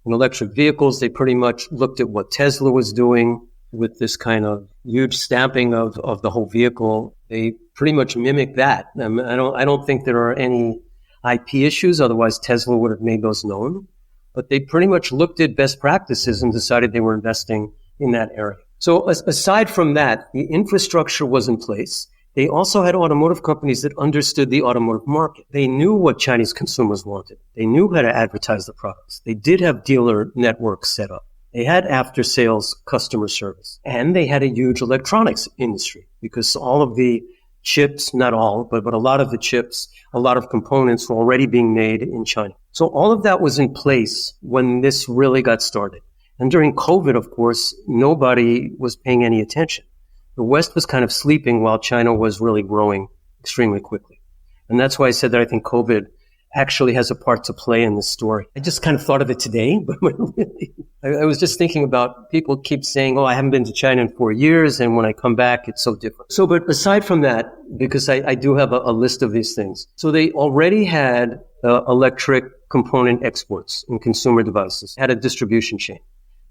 In electric vehicles, they pretty much looked at what Tesla was doing with this kind of huge stamping of the whole vehicle. They pretty much mimicked that. I don't think there are any IP issues. Otherwise, Tesla would have made those known. But they pretty much looked at best practices and decided they were investing in that area. So aside from that, the infrastructure was in place. They also had automotive companies that understood the automotive market. They knew what Chinese consumers wanted. They knew how to advertise the products. They did have dealer networks set up. They had after-sales customer service. And they had a huge electronics industry because all of the chips, not all, but a lot of the chips, a lot of components were already being made in China. So all of that was in place when this really got started. And during COVID, of course, nobody was paying any attention. The West was kind of sleeping while China was really growing extremely quickly. And that's why I said that I think COVID actually has a part to play in this story. I just kind of thought of it today, but really, I was just thinking about people keep saying, oh, I haven't been to China in 4 years, and when I come back, it's so different. So, but aside from that, because I do have a list of these things. So they already had electric component exports in consumer devices, had a distribution chain.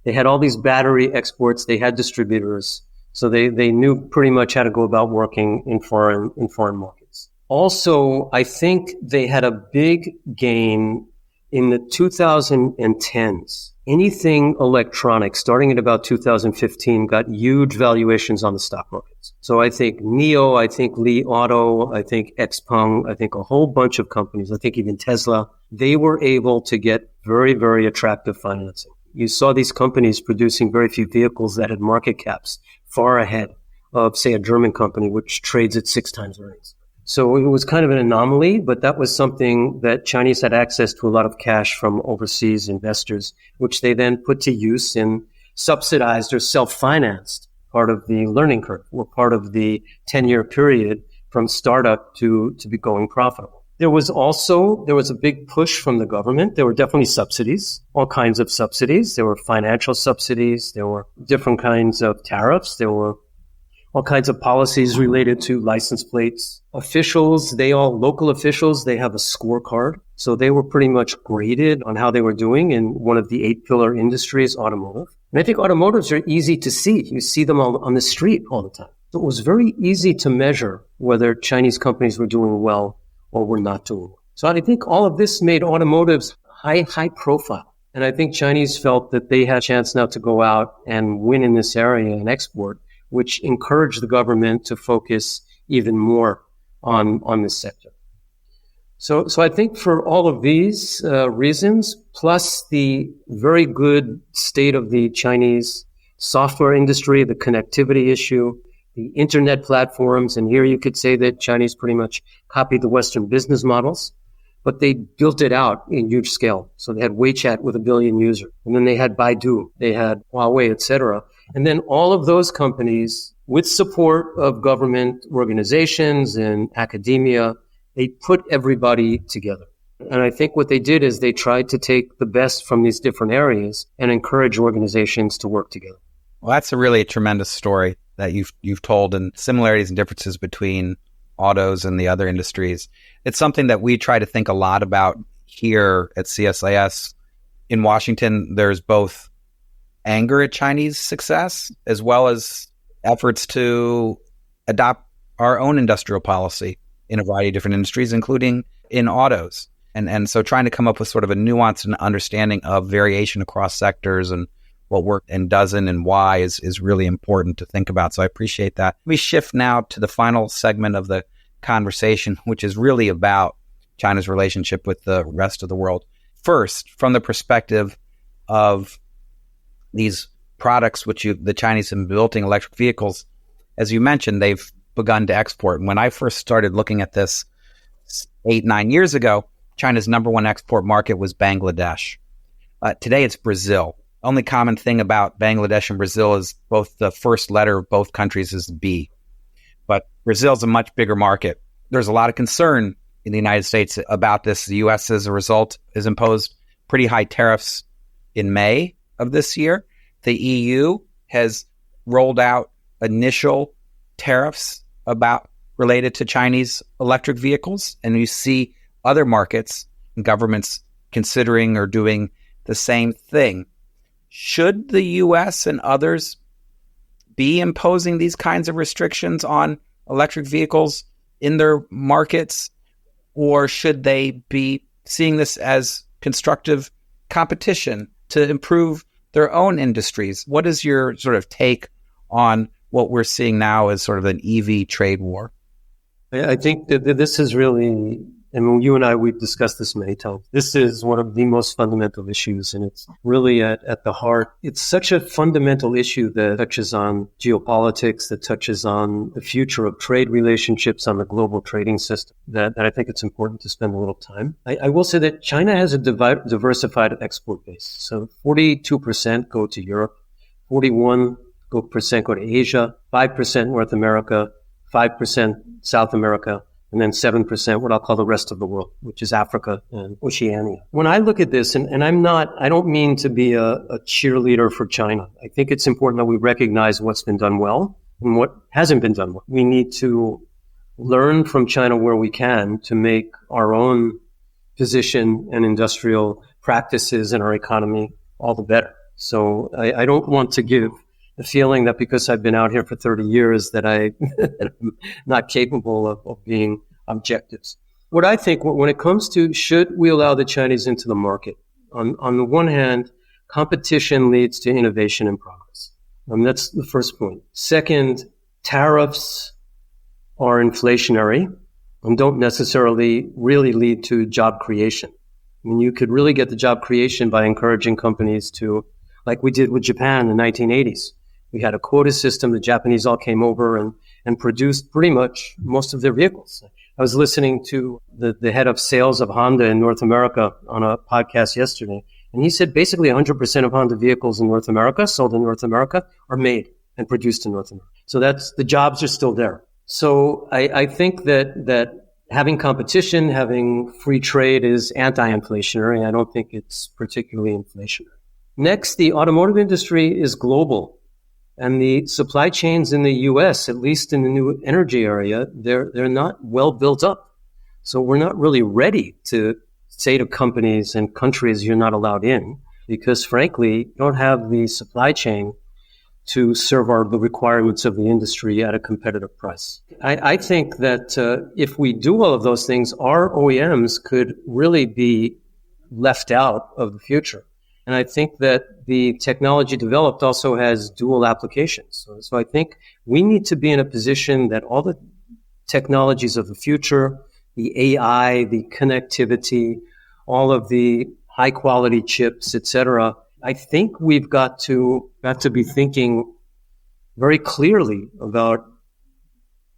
They had all these battery exports, they had distributors. So they knew pretty much how to go about working in foreign markets. Also, I think they had a big gain in the 2010s. Anything electronic, starting at about 2015, got huge valuations on the stock markets. So I think NIO, I think Li Auto, I think Xpeng, I think a whole bunch of companies, I think even Tesla, they were able to get very, very attractive financing. You saw these companies producing very few vehicles that had market caps far ahead of, say, a German company, which trades at 6 times earnings. So it was kind of an anomaly, but that was something that Chinese had access to a lot of cash from overseas investors, which they then put to use in subsidized or self-financed part of the learning curve or part of the 10-year period from startup to be going profitable. There was a big push from the government. There were definitely subsidies, all kinds of subsidies. There were financial subsidies. There were different kinds of tariffs. There were all kinds of policies related to license plates. Local officials, they have a scorecard. So they were pretty much graded on how they were doing in one of the 8 pillar industries, automotive. And I think automotives are easy to see. You see them all on the street all the time. So it was very easy to measure whether Chinese companies were doing well or were not doing well. So I think all of this made automotives high profile. And I think Chinese felt that they had a chance now to go out and win in this area and export, which encouraged the government to focus even more on this sector. So I think for all of these reasons, plus the very good state of the Chinese software industry, the connectivity issue, the internet platforms, and here you could say that Chinese pretty much copied the Western business models, but they built it out in huge scale. So they had WeChat with 1 billion users, and then they had Baidu, they had Huawei, etc. And then all of those companies, with support of government organizations and academia, they put everybody together. And I think what they did is they tried to take the best from these different areas and encourage organizations to work together. Well, that's a really tremendous story that you've told, and similarities and differences between autos and the other industries. It's something that we try to think a lot about here at CSIS. In Washington, there's both anger at Chinese success as well as efforts to adopt our own industrial policy in a variety of different industries, including in autos. And so trying to come up with sort of a nuance and understanding of variation across sectors and what worked and doesn't and why is really important to think about. So I appreciate that. We shift now to the final segment of the conversation, which is really about China's relationship with the rest of the world. First, from the perspective of these products which the Chinese have been building, electric vehicles, as you mentioned, they've begun to export. And when I first started looking at this 8-9 years ago, China's number one export market was Bangladesh. Today it's Brazil. Only common thing about Bangladesh and Brazil is both the first letter of both countries is B. But Brazil's a much bigger market. There's a lot of concern in the United States about this. The U.S., as a result, has imposed pretty high tariffs in May of this year. The EU has rolled out initial tariffs related to Chinese electric vehicles. And you see other markets and governments considering or doing the same thing. Should the U.S. and others be imposing these kinds of restrictions on electric vehicles in their markets, or should they be seeing this as constructive competition to improve their own industries? What is your sort of take on what we're seeing now as sort of an EV trade war? I think that this is really, and you and I, we've discussed this many times. This is one of the most fundamental issues, and it's really at the heart. It's such a fundamental issue that touches on geopolitics, that touches on the future of trade relationships on the global trading system, that I think it's important to spend a little time. I will say that China has a diversified export base. So 42% go to Europe, 41% go to Asia, 5% North America, 5% South America, and then 7% what I'll call the rest of the world, which is Africa and Oceania. When I look at this, and I don't mean to be a cheerleader for China. I think it's important that we recognize what's been done well and what hasn't been done well. We need to learn from China where we can to make our own position and industrial practices in our economy all the better. So I don't want to give the feeling that because I've been out here for 30 years that I'm not capable of being objectives. What I think when it comes to should we allow the Chinese into the market, on the one hand, competition leads to innovation and progress. That's the first point. Second, tariffs are inflationary and don't necessarily really lead to job creation. I mean, you could really get the job creation by encouraging companies to, like we did with Japan in the 1980s. We had a quota system. The Japanese all came over and produced pretty much most of their vehicles. I was listening to the head of sales of Honda in North America on a podcast yesterday, and he said basically 100% of Honda vehicles in North America, sold in North America, are made and produced in North America. So the jobs are still there. So I think that having competition, having free trade is anti-inflationary. I don't think it's particularly inflationary. Next, the automotive industry is global. And the supply chains in the U.S., at least in the new energy area, they're not well built up. So we're not really ready to say to companies and countries you're not allowed in because, frankly, you don't have the supply chain to serve the requirements of the industry at a competitive price. I think that if we do all of those things, our OEMs could really be left out of the future. And I think that the technology developed also has dual applications. So I think we need to be in a position that all the technologies of the future, the AI, the connectivity, all of the high quality chips, et cetera, I think we've got to be thinking very clearly about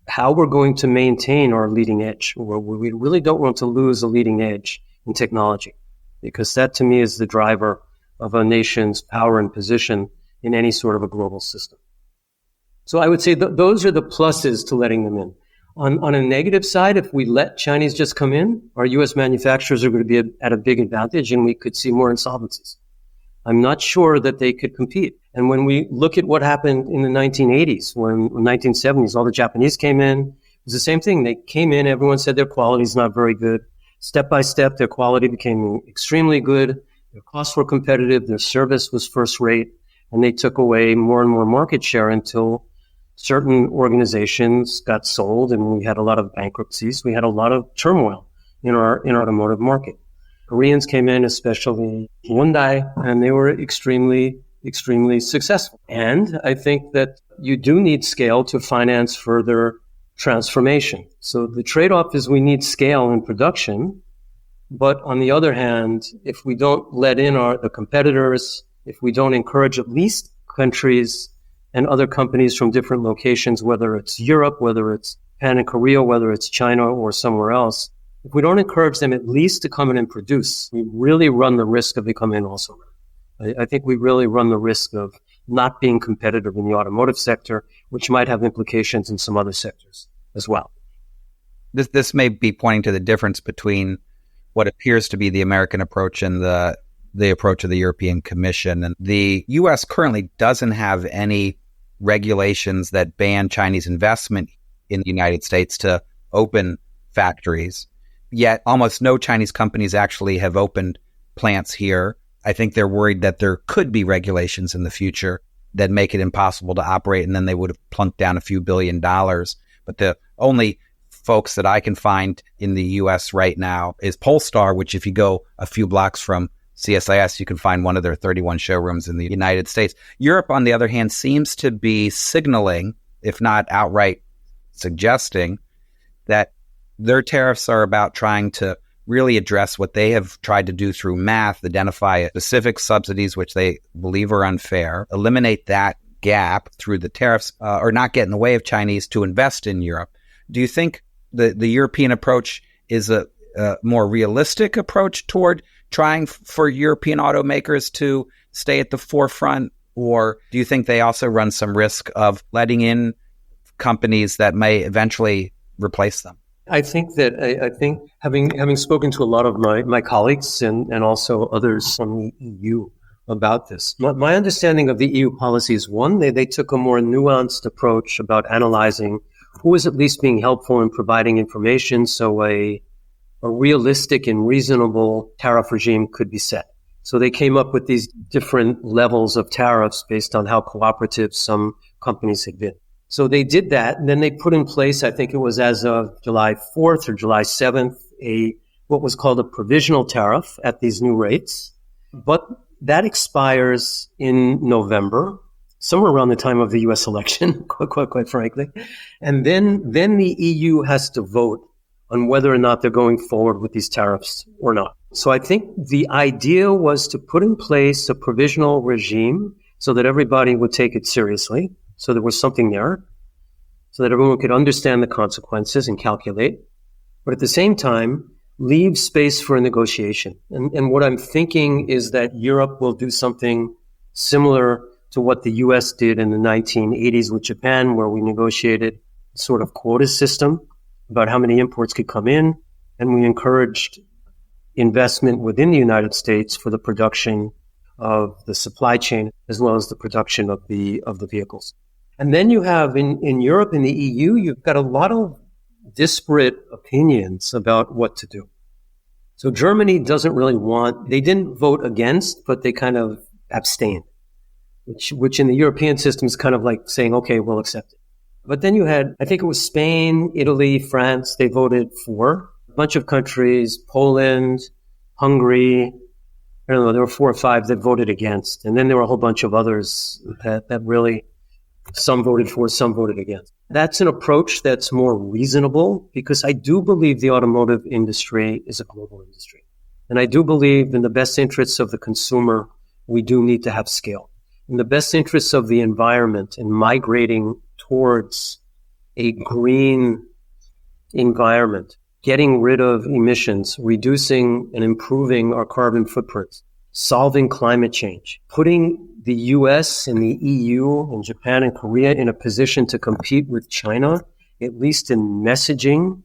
how we're going to maintain our leading edge. We really don't want to lose a leading edge in technology because that to me is the driver of a nation's power and position in any sort of a global system. So I would say those are the pluses to letting them in. On a negative side, if we let Chinese just come in, our U.S. manufacturers are going to be at a big advantage, and we could see more insolvencies. I'm not sure that they could compete. And when we look at what happened in the 1980s, when 1970s, all the Japanese came in, it was the same thing. They came in, everyone said their quality is not very good. Step by step, their quality became extremely good. Their costs were competitive. Their service was first rate. And they took away more and more market share until certain organizations got sold, and we had a lot of bankruptcies. We had a lot of turmoil in our automotive market. Koreans came in, especially Hyundai, and they were extremely successful. And I think that you do need scale to finance further transformation. So the trade-off is we need scale in production. But on the other hand, if we don't let in the competitors, if we don't encourage at least countries and other companies from different locations, whether it's Europe, whether it's Japan and Korea, whether it's China or somewhere else, if we don't encourage them at least to come in and produce, we really run the risk of becoming also. I think we really run the risk of not being competitive in the automotive sector, which might have implications in some other sectors as well. This may be pointing to the difference between what appears to be the American approach and the approach of the European Commission. And the U.S. currently doesn't have any regulations that ban Chinese investment in the United States to open factories. Yet almost no Chinese companies actually have opened plants here. I think they're worried that there could be regulations in the future that make it impossible to operate, and then they would have plunked down a few $1 billion. But the only folks that I can find in the U.S. right now is Polestar, which if you go a few blocks from CSIS, you can find one of their 31 showrooms in the United States. Europe, on the other hand, seems to be signaling, if not outright suggesting, that their tariffs are about trying to really address what they have tried to do through math, identify specific subsidies which they believe are unfair, eliminate that gap through the tariffs, or not get in the way of Chinese to invest in Europe. Do you think the European approach is a more realistic approach toward trying for European automakers to stay at the forefront? Or do you think they also run some risk of letting in companies that may eventually replace them? I think having spoken to a lot of my colleagues and also others from the EU about this, my understanding of the EU policy is one, they took a more nuanced approach about analyzing who is at least being helpful in providing information so a realistic and reasonable tariff regime could be set. So they came up with these different levels of tariffs based on how cooperative some companies had been. So they did that, and then they put in place, I think it was as of July 4th or July 7th, what was called a provisional tariff at these new rates. But that expires in November, somewhere around the time of the U.S. election, quite frankly. And then the EU has to vote on whether or not they're going forward with these tariffs or not. So I think the idea was to put in place a provisional regime so that everybody would take it seriously. So there was something there so that everyone could understand the consequences and calculate. But at the same time, leave space for a negotiation. And what I'm thinking is that Europe will do something similar to what the U.S. did in the 1980s with Japan, where we negotiated sort of quota system about how many imports could come in, and we encouraged investment within the United States for the production of the supply chain as well as the production of the vehicles. And then you have in Europe and the EU, you've got a lot of disparate opinions about what to do. So Germany doesn't really they didn't vote against, but they kind of abstained, which in the European system is kind of like saying, okay, we'll accept it. But then you had, I think it was Spain, Italy, France, they voted for. A bunch of countries, Poland, Hungary, I don't know, there were 4 or 5 that voted against. And then there were a whole bunch of others that really, some voted for, some voted against. That's an approach that's more reasonable because I do believe the automotive industry is a global industry. And I do believe in the best interests of the consumer, we do need to have scale. In the best interests of the environment and migrating towards a green environment, getting rid of emissions, reducing and improving our carbon footprints, solving climate change, putting the US and the EU and Japan and Korea in a position to compete with China at least in messaging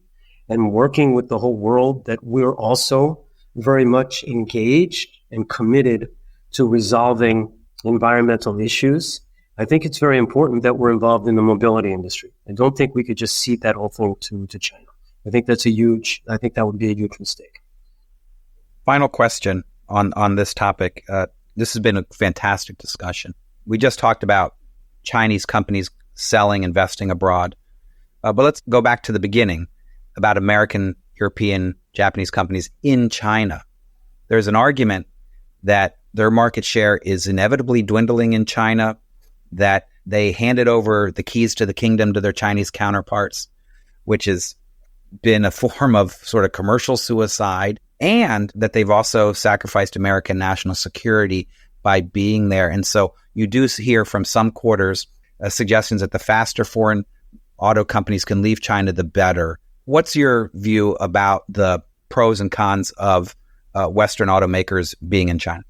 and working with the whole world, that we're also very much engaged and committed to resolving environmental issues. I think it's very important that we're involved in the mobility industry. I don't think we could just cede that whole thing to China. I think that would be a huge mistake. Final question on this topic. This has been a fantastic discussion. We just talked about Chinese companies selling, investing abroad. But let's go back to the beginning about American, European, Japanese companies in China. There's an argument that their market share is inevitably dwindling in China, that they handed over the keys to the kingdom to their Chinese counterparts, which has been a form of sort of commercial suicide, and that they've also sacrificed American national security by being there. And so you do hear from some quarters suggestions that the faster foreign auto companies can leave China, the better. What's your view about the pros and cons of Western automakers being in China?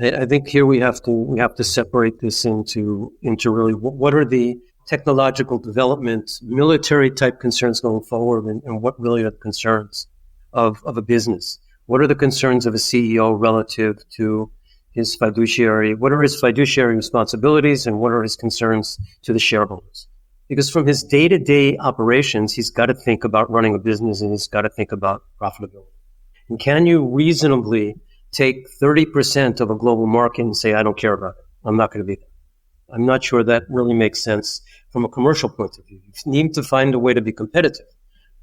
I think here we have to separate this into really what are the technological development, military type concerns going forward, and what really are the concerns of a business. What are the concerns of a CEO relative to his fiduciary? What are his fiduciary responsibilities, and what are his concerns to the shareholders? Because from his day-to-day operations, he's got to think about running a business, and he's got to think about profitability. And can you reasonably take 30% of a global market and say, I don't care about it, I'm not going to be there? I'm not sure that really makes sense from a commercial point of view. You need to find a way to be competitive,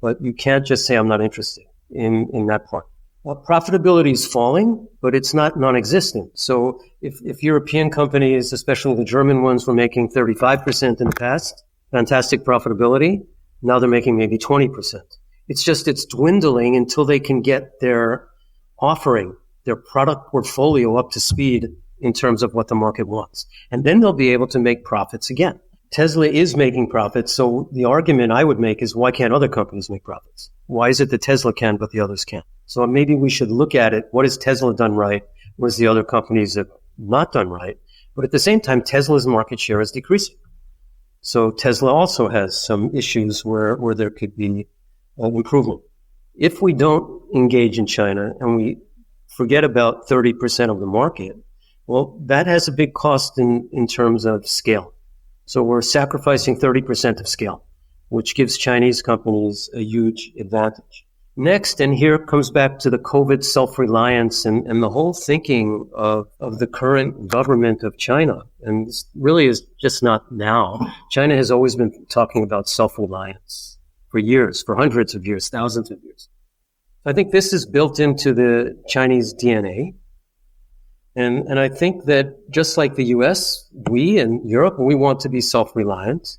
but you can't just say, I'm not interested in that part. Well, profitability is falling, but it's not non-existent. So if European companies, especially the German ones, were making 35% in the past, fantastic profitability, now they're making maybe 20%. It's dwindling until they can get their offering, their product portfolio up to speed in terms of what the market wants. And then they'll be able to make profits again. Tesla is making profits, so the argument I would make is, why can't other companies make profits? Why is it that Tesla can, but the others can't? So maybe we should look at it. What has Tesla done right? What has the other companies have not done right? But at the same time, Tesla's market share is decreasing. So Tesla also has some issues where there could be improvement. If we don't engage in China and we forget about 30% of the market, well, that has a big cost in terms of scale. So we're sacrificing 30% of scale, which gives Chinese companies a huge advantage. Next, and here comes back to the COVID self-reliance and the whole thinking of the current government of China. And this really is just not now. China has always been talking about self-reliance for years, for hundreds of years, thousands of years. I think this is built into the Chinese DNA. And I think that just like the US, we in Europe, we want to be self-reliant.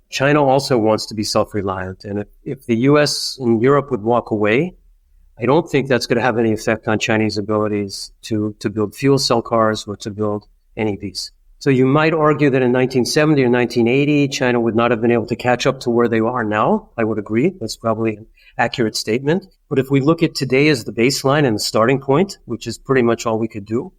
China also wants to be self-reliant. And if the US and Europe would walk away, I don't think that's going to have any effect on Chinese abilities to build fuel cell cars or to build NEVs. So you might argue that in 1970 or 1980, China would not have been able to catch up to where they are now. I would agree. That's probably an accurate statement. But if we look at today as the baseline and the starting point, which is pretty much all we could do,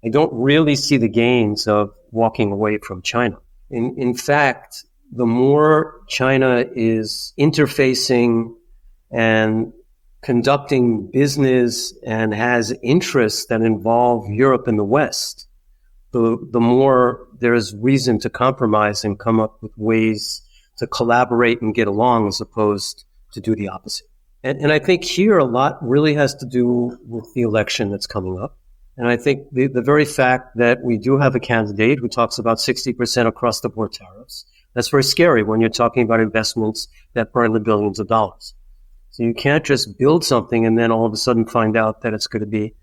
I don't really see the gains of walking away from China. In fact, the more China is interfacing and conducting business and has interests that involve Europe and the West, the more there is reason to compromise and come up with ways to collaborate and get along as opposed to do the opposite. And I think here a lot really has to do with the election that's coming up. And I think the very fact that we do have a candidate who talks about 60% across the board tariffs, that's very scary when you're talking about investments that burn the billions of dollars. So you can't just build something and then all of a sudden find out that it's going to be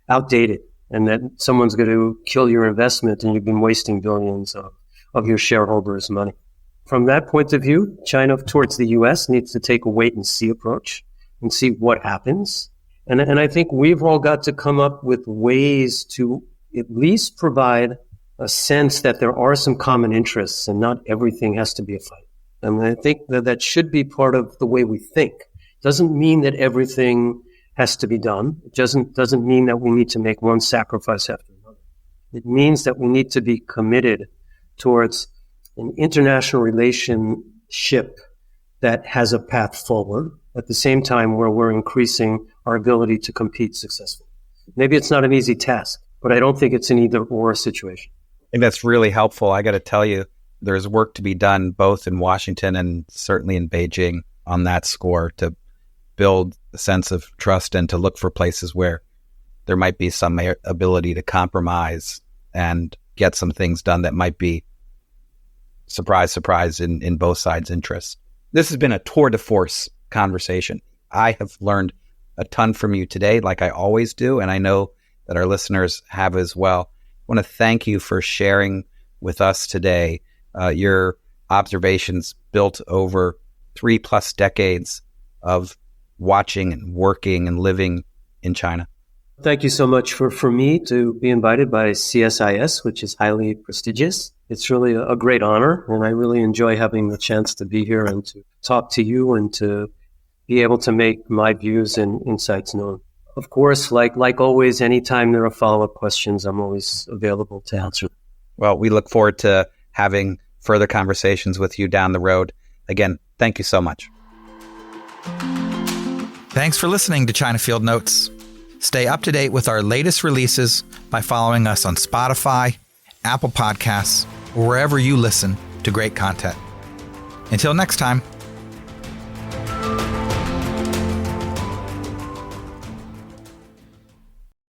outdated and that someone's going to kill your investment and you've been wasting billions of your shareholders' money. From that point of view, China towards the U.S. needs to take a wait-and-see approach and see what happens. And I think we've all got to come up with ways to at least provide a sense that there are some common interests and not everything has to be a fight. And I think that should be part of the way we think. Doesn't mean that everything has to be done. It doesn't mean that we need to make one sacrifice after another. It means that we need to be committed towards an international relation ship that has a path forward at the same time where we're increasing our ability to compete successfully. Maybe it's not an easy task, but I don't think it's an either or situation. I think that's really helpful. I got to tell you, there's work to be done both in Washington and certainly in Beijing on that score to build a sense of trust and to look for places where there might be some ability to compromise and get some things done that might be, surprise, surprise, in both sides' interests. This has been a tour de force conversation. I have learned a ton from you today, like I always do, and I know that our listeners have as well. I want to thank you for sharing with us today your observations built over 3+ decades of watching and working and living in China. Thank you so much for me to be invited by CSIS, which is highly prestigious. It's really a great honor, and I really enjoy having the chance to be here and to talk to you and to be able to make my views and insights known. Of course, like always, anytime there are follow-up questions, I'm always available to answer. Well, we look forward to having further conversations with you down the road. Again, thank you so much. Thanks for listening to China Field Notes. Stay up to date with our latest releases by following us on Spotify, Apple Podcasts, or wherever you listen to great content. Until next time.